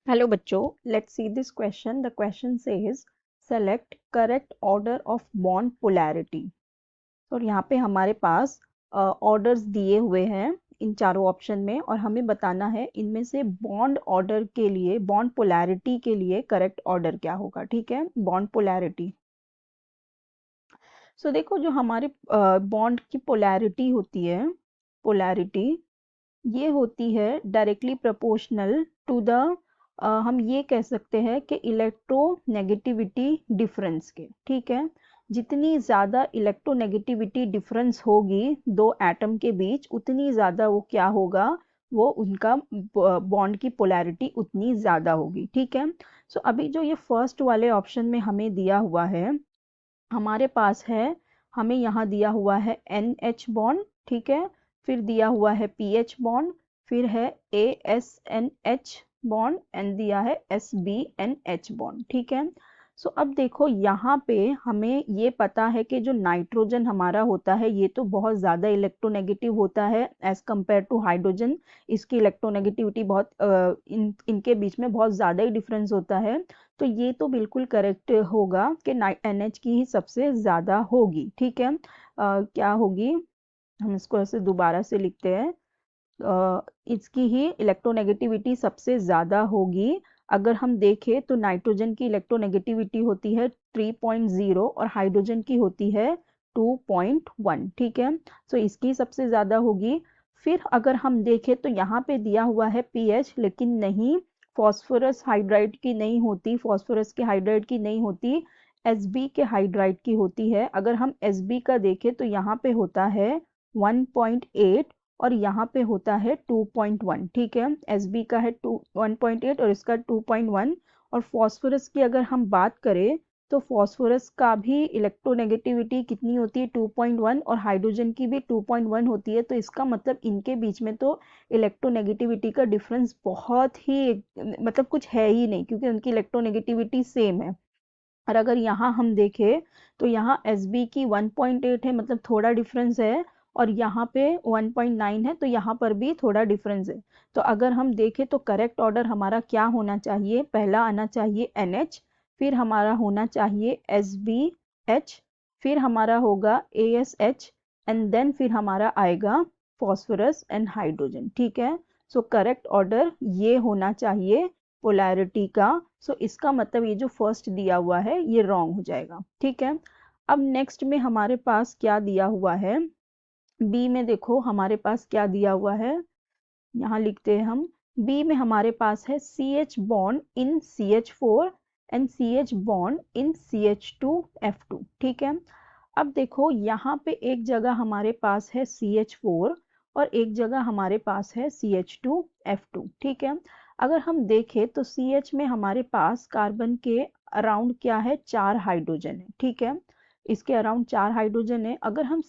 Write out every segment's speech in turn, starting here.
Hello बच्चों, let's see this question. The question says select correct order of bond polarity. और यहाँ पे हमारे पास ऑर्डर्स दिए हुए हैं इन चारों ऑप्शन में, और हमें बताना है इनमें से बॉन्ड ऑर्डर के लिए, बॉन्ड पोलैरिटी के लिए करेक्ट ऑर्डर क्या होगा। ठीक है, बॉन्ड पोलैरिटी। सो देखो, जो हमारे बॉन्ड की पोलैरिटी होती है, पोलैरिटी ये होती है डायरेक्टली प्रोपोर्शनल टू द, हम ये कह सकते हैं कि इलेक्ट्रोनेगेटिविटी डिफरेंस के। ठीक है, जितनी ज़्यादा इलेक्ट्रोनेगेटिविटी डिफरेंस होगी दो एटम के बीच, उतनी ज़्यादा वो क्या होगा, वो उनका बॉन्ड की पोलैरिटी उतनी ज़्यादा होगी। ठीक है, सो अभी जो ये फर्स्ट वाले ऑप्शन में हमें दिया हुआ है, हमारे पास है, हमें यहाँ दिया हुआ है NH बॉन्ड। ठीक है, फिर दिया हुआ है PH बॉन्ड, फिर है ASNH बॉन्ड, एंड दिया है SBNH बॉन्ड। ठीक है, सो अब देखो यहाँ पे हमें ये पता है कि जो नाइट्रोजन हमारा होता है ये तो बहुत ज़्यादा इलेक्ट्रोनेगेटिव होता है एज कंपेयर टू हाइड्रोजन। इसकी इलेक्ट्रोनेगेटिविटी बहुत इनके बीच में बहुत ज़्यादा ही डिफरेंस होता है। तो ये तो बिल्कुल करेक्ट होगा कि NH की ही सबसे ज़्यादा होगी। ठीक है, क्या होगी, हम इसको ऐसे दोबारा से लिखते हैं, इसकी ही इलेक्ट्रोनेगेटिविटी सबसे ज़्यादा होगी। अगर हम देखें तो नाइट्रोजन की इलेक्ट्रोनेगेटिविटी होती है 3.0 और हाइड्रोजन की होती है 2.1। ठीक है, सो इसकी सबसे ज़्यादा होगी। फिर अगर हम देखें तो यहाँ पे दिया हुआ है पीएच, लेकिन नहीं, फॉस्फोरस हाइड्राइड की नहीं होती, फॉस्फोरस के हाइड्राइड की नहीं होती, एसबी के हाइड्राइड की होती है। अगर हम एसबी का देखें तो यहाँ पे होता है 1.8 और यहाँ पे होता है 2.1। ठीक है, एसबी का है 1.8 और इसका 2.1। और फॉस्फोरस की अगर हम बात करें तो फॉस्फोरस का भी इलेक्ट्रोनेगेटिविटी कितनी होती है, 2.1, और हाइड्रोजन की भी 2.1 होती है। तो इसका मतलब इनके बीच में तो इलेक्ट्रोनेगेटिविटी का डिफरेंस बहुत ही, मतलब कुछ है ही नहीं, क्योंकि उनकी इलेक्ट्रोनेगेटिविटी सेम है। और अगर यहाँ हम देखें तो यहाँ एसबी की 1.8 है, मतलब थोड़ा डिफरेंस है, और यहाँ पे 1.9 है, तो यहाँ पर भी थोड़ा डिफरेंस है। तो अगर हम देखें तो करेक्ट ऑर्डर हमारा क्या होना चाहिए, पहला आना चाहिए NH, फिर हमारा होना चाहिए SBH, फिर हमारा होगा ASH, एंड देन फिर हमारा आएगा फॉस्फोरस एंड हाइड्रोजन। ठीक है, सो करेक्ट ऑर्डर ये होना चाहिए पोलैरिटी का। सो इसका मतलब ये जो फर्स्ट दिया हुआ है ये रॉन्ग हो जाएगा। ठीक है, अब नेक्स्ट में हमारे पास क्या दिया हुआ है, बी में देखो हमारे पास क्या दिया हुआ है, यहाँ लिखते हैं हम। बी में हमारे पास है CH bond in CH4 and CH bond in CH2F2। ठीक है, अब देखो यहाँ पे एक जगह हमारे पास है CH4 और एक जगह हमारे पास है CH2F2। ठीक है, अगर हम देखें तो CH में हमारे पास कार्बन के अराउंड क्या है, 4 हाइड्रोजन है। ठीक है, इसके अराउंड 4 हाइड्रोजन है। अगर हम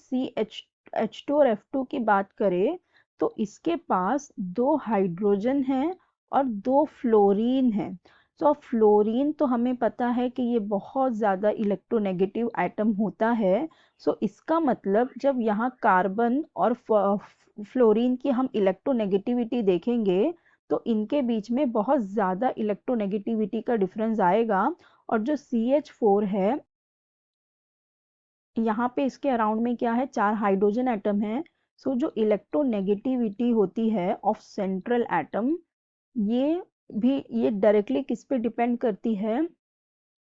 H2 और F2 की बात करें तो इसके पास 2 हाइड्रोजन हैं और 2 फ्लोरीन हैं। तो फ्लोरीन तो हमें पता है कि ये बहुत ज़्यादा इलेक्ट्रोनेगेटिव एटम होता है। सो इसका मतलब जब यहाँ कार्बन और फ्लोरीन की हम इलेक्ट्रोनेगेटिविटी देखेंगे तो इनके बीच में बहुत ज़्यादा इलेक्ट्रोनेगेटिविटी का डिफरेंस आएगा। और जो CH4 है, यहाँ पे इसके अराउंड में क्या है, 4 हाइड्रोजन एटम है। सो जो इलेक्ट्रोनेगेटिविटी होती है ऑफ सेंट्रल एटम, ये भी ये डायरेक्टली किस पे डिपेंड करती है,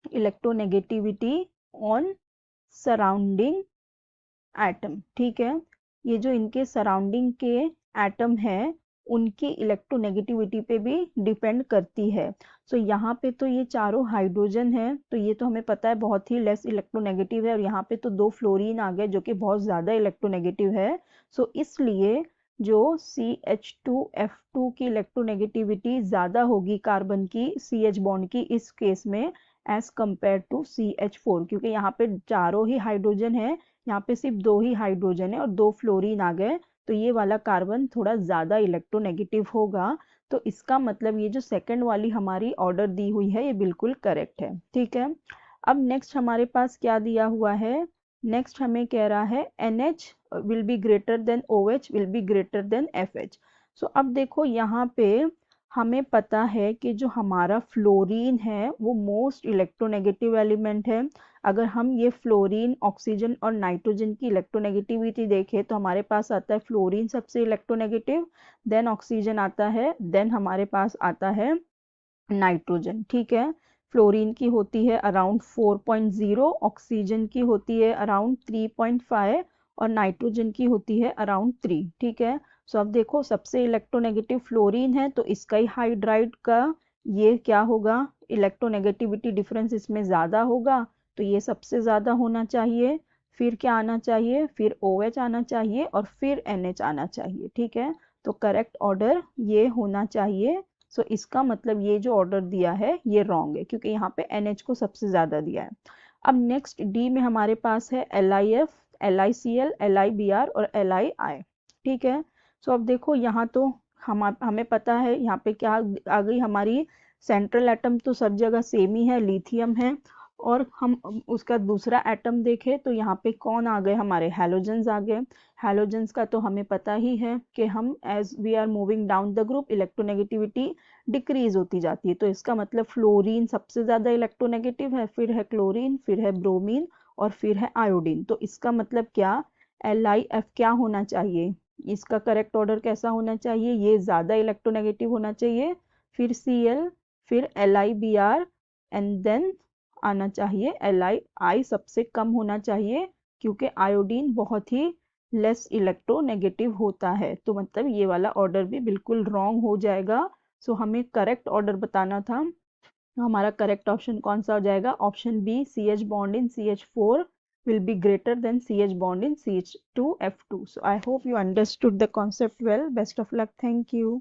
इलेक्ट्रोनेगेटिविटी ऑन सराउंडिंग एटम। ठीक है, ये जो इनके सराउंडिंग के एटम है उनकी इलेक्ट्रोनेगेटिविटी पे भी डिपेंड करती है। सो यहाँ पे तो ये चारों हाइड्रोजन है, तो ये तो हमें पता है बहुत ही लेस इलेक्ट्रोनेगेटिव है, और यहाँ पे तो 2 फ्लोरीन आ गए जो कि बहुत ज़्यादा इलेक्ट्रोनेगेटिव है। सो इसलिए जो CH2F2 की इलेक्ट्रोनेगेटिविटी ज़्यादा होगी कार्बन की CH बॉन्ड की इस केस में, एज कंपेयर टू CH4, क्योंकि यहाँ पे चारों ही हाइड्रोजन है, यहाँ पे सिर्फ 2 ही हाइड्रोजन है और 2 फ्लोरीन आ गए, तो ये वाला कार्बन थोड़ा ज़्यादा इलेक्ट्रोनेगेटिव होगा। तो इसका मतलब ये जो सेकंड वाली हमारी ऑर्डर दी हुई है ये बिल्कुल करेक्ट है। ठीक है, अब नेक्स्ट हमारे पास क्या दिया हुआ है, नेक्स्ट हमें कह रहा है NH will be greater than OH will be greater than FH। सो अब देखो यहाँ पे हमें पता है कि जो हमारा फ्लोरीन है वो मोस्ट इलेक्ट्रोनेगेटिव एलिमेंट है। अगर हम ये फ्लोरीन, ऑक्सीजन और नाइट्रोजन की इलेक्ट्रोनेगेटिविटी देखें तो हमारे पास आता है फ्लोरीन सबसे इलेक्ट्रोनेगेटिव, देन ऑक्सीजन आता है, देन हमारे पास आता है नाइट्रोजन। ठीक है, फ्लोरीन की होती है अराउंड 4.0, ऑक्सीजन की होती है अराउंड 3.5 और नाइट्रोजन की होती है अराउंड 3। ठीक है, सो अब देखो सबसे इलेक्ट्रोनेगेटिव फ्लोरीन है तो इसका ही हाइड्राइड का ये क्या होगा, इलेक्ट्रोनेगेटिविटी डिफरेंस इसमें ज़्यादा होगा, तो ये सबसे ज़्यादा होना चाहिए। फिर क्या आना चाहिए, फिर OH आना चाहिए और फिर NH आना चाहिए। ठीक है, तो करेक्ट ऑर्डर ये होना चाहिए। सो इसका मतलब ये जो ऑर्डर दिया है ये रॉन्ग है क्योंकि यहाँ पे NH को सबसे ज़्यादा दिया है। अब नेक्स्ट डी में हमारे पास है LiF, LiCl, LiBr और Li। ठीक है, सो अब देखो यहाँ तो हमें पता है यहाँ पे क्या आ गई हमारी, सेंट्रल एटम तो सब जगह सेम ही है, लिथियम है। और हम उसका दूसरा एटम देखें तो यहाँ पे कौन आ गए, हमारे हैलोजेंस आ गए। हैलोजेंस का तो हमें पता ही है कि हम as we are moving down the group electronegativity decrease होती जाती है, तो इसका मतलब फ्लोरीन सबसे ज़्यादा इलेक्ट्रोनेगेटिव है, फिर है क्लोरीन, फिर है ब्रोमीन और फिर है आयोडीन। तो इसका मतलब क्या, LiF क्या होना चाहिए, इसका करेक्ट ऑर्डर कैसा होना चाहिए, ये ज़्यादा इलेक्ट्रोनेगेटिव होना चाहिए, फिर Cl, फिर LiBr एंड देन आना चाहिए Li। सबसे कम होना चाहिए क्योंकि आयोडीन बहुत ही लेस इलेक्ट्रोनेगेटिव होता है, तो मतलब ये वाला ऑर्डर भी बिल्कुल रॉन्ग हो जाएगा। सो हमें करेक्ट ऑर्डर बताना था, हमारा करेक्ट ऑप्शन कौन सा हो जाएगा, option B, CH bond in CH4 will be greater than CH bond in CH2F2। So I hope you understood the concept well. Best of luck. Thank you.